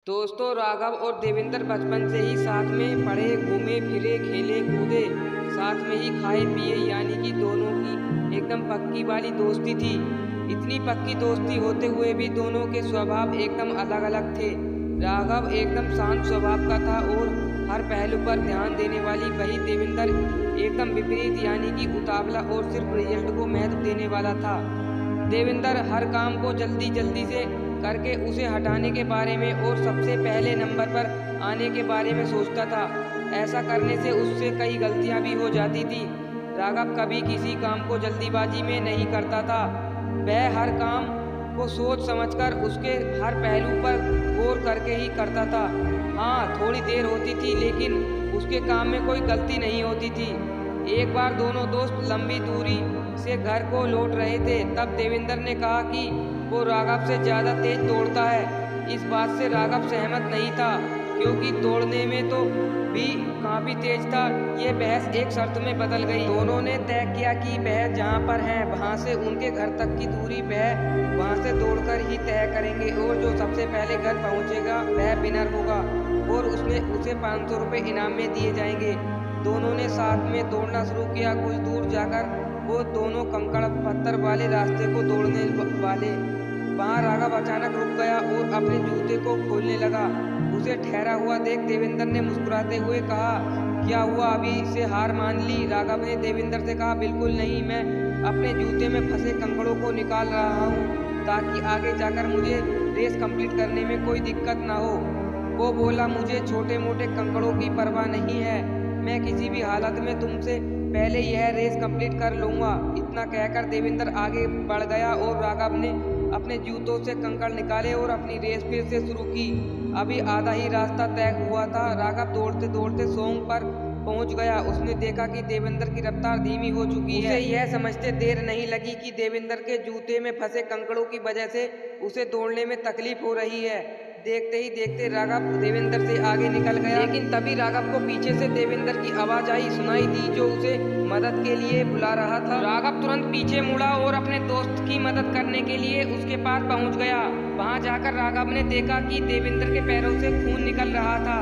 दोस्तों, राघव और देवेंद्र बचपन से ही साथ में पढ़े, घूमे फिरे, खेले कूदे, साथ में ही खाए पिए, यानी कि दोनों की एकदम पक्की वाली दोस्ती थी। इतनी पक्की दोस्ती होते हुए भी दोनों के स्वभाव एकदम अलग अलग थे। राघव एकदम शांत स्वभाव का था और हर पहलू पर ध्यान देने वाली, वही देवेंद्र एकदम विपरीत, यानी कि उतावला और सिर्फ रिजल्ट को महत्व देने वाला था। देवेंद्र हर काम को जल्दी जल्दी से करके उसे हटाने के बारे में और सबसे पहले नंबर पर आने के बारे में सोचता था। ऐसा करने से उससे कई गलतियां भी हो जाती थी। राघव कभी किसी काम को जल्दीबाजी में नहीं करता था। वह हर काम को सोच समझकर उसके हर पहलू पर गौर करके ही करता था। हाँ, थोड़ी देर होती थी लेकिन उसके काम में कोई गलती नहीं होती थी। एक बार दोनों दोस्त लंबी दूरी से घर को लौट रहे थे, तब देवेंद्र ने कहा कि वो राघव से ज़्यादा तेज दौड़ता है। इस बात से राघव सहमत नहीं था, क्योंकि दौड़ने में तो भी काफ़ी तेज था। ये बहस एक शर्त में बदल गई। दोनों ने तय किया कि वह जहाँ पर हैं वहाँ से उनके घर तक की दूरी वह वहाँ से दौड़कर ही तय करेंगे, और जो सबसे पहले घर पहुँचेगा वह विनर होगा और उसे 500 रुपये इनाम में दिए जाएंगे। दोनों ने साथ में दौड़ना शुरू किया। कुछ दूर जाकर वो दोनों कंकड़ पत्थर वाले रास्ते को दौड़ने वाले, वहाँ राघव अचानक रुक गया और अपने जूते को खोलने लगा। उसे ठहरा हुआ देख देवेंद्र ने मुस्कुराते हुए कहा, क्या हुआ, अभी से हार मान ली? राघव ने देवेंद्र से कहा, बिल्कुल नहीं, मैं अपने जूते में फंसे कंकड़ों को निकाल रहा हूँ ताकि आगे जाकर मुझे रेस कंप्लीट करने में कोई दिक्कत ना हो। वो बोला, मुझे छोटे मोटे कंकड़ों की परवाह नहीं है, मैं किसी भी हालत में तुमसे पहले यह रेस कंप्लीट कर लूँगा। इतना कहकर देवेंद्र आगे बढ़ गया और राघव ने अपने जूतों से कंकड़ निकाले और अपनी रेस फिर से शुरू की। अभी आधा ही रास्ता तय हुआ था। राघव दौड़ते दौड़ते सोंग पर पहुंच गया। उसने देखा कि देवेंद्र की रफ्तार धीमी हो चुकी है। उसे यह समझते देर नहीं लगी कि देवेंद्र के जूते में फंसे कंकड़ों की वजह से उसे दौड़ने में तकलीफ हो रही है। देखते ही देखते राघव देवेंद्र से आगे निकल गया, लेकिन तभी राघव को पीछे से देवेंद्र की आवाज सुनाई दी, जो उसे मदद के लिए बुला रहा था। राघव तुरंत पीछे मुड़ा और अपने दोस्त की मदद करने के लिए उसके पास पहुंच गया। वहां जाकर राघव ने देखा कि देवेंद्र के पैरों से खून निकल रहा था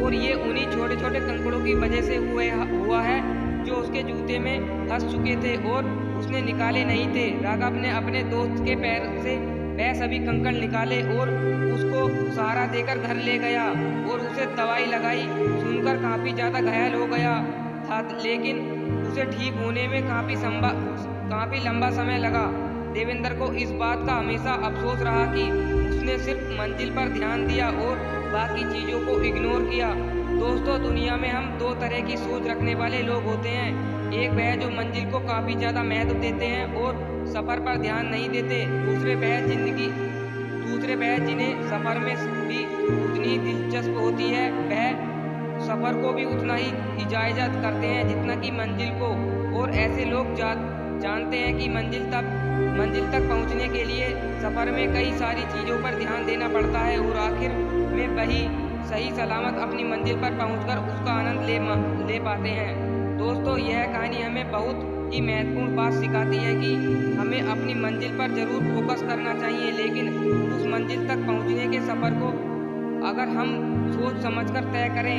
और ये उन्हीं छोटे छोटे कंकड़ों की वजह से हुआ है जो उसके जूते में फंस चुके थे और उसने निकाले नहीं थे। राघव ने अपने दोस्त के पैर से वह सभी कंकड़ निकाले और उसको सहारा देकर घर ले गया और उसे दवाई लगाई। सुनकर काफ़ी ज़्यादा घायल हो गया था, लेकिन उसे ठीक होने में काफ़ी लंबा समय लगा। देवेंद्र को इस बात का हमेशा अफसोस रहा कि उसने सिर्फ मंजिल पर ध्यान दिया और बाकी चीज़ों को इग्नोर किया। दोस्तों, दुनिया में हम दो तरह की सोच रखने वाले लोग होते हैं। एक वह जो मंजिल को काफ़ी ज़्यादा महत्व देते हैं और सफ़र पर ध्यान नहीं देते। दूसरे वह जिन्हें सफ़र में भी उतनी दिलचस्प होती है, वह सफ़र को भी उतना ही इजाज़त करते हैं जितना कि मंजिल को। और ऐसे लोग जानते हैं कि मंजिल तक पहुंचने के लिए सफ़र में कई सारी चीज़ों पर ध्यान देना पड़ता है और आखिर में वही सही सलामत अपनी मंजिल पर पहुंचकर उसका आनंद ले पाते हैं। दोस्तों, यह कहानी हमें बहुत ही महत्वपूर्ण बात सिखाती है कि हमें अपनी मंजिल पर ज़रूर फोकस करना चाहिए, लेकिन उस मंजिल तक पहुंचने के सफ़र को अगर हम सोच समझकर तय करें,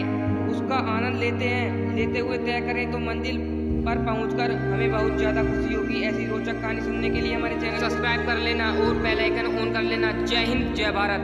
उसका आनंद लेते हुए तय करें, तो मंजिल पर पहुंचकर हमें बहुत ज़्यादा खुशी होगी। ऐसी रोचक कहानी सुनने के लिए हमारे चैनल सब्सक्राइब कर लेना और बेल आइकन ऑन कर लेना। जय हिंद, जय भारत।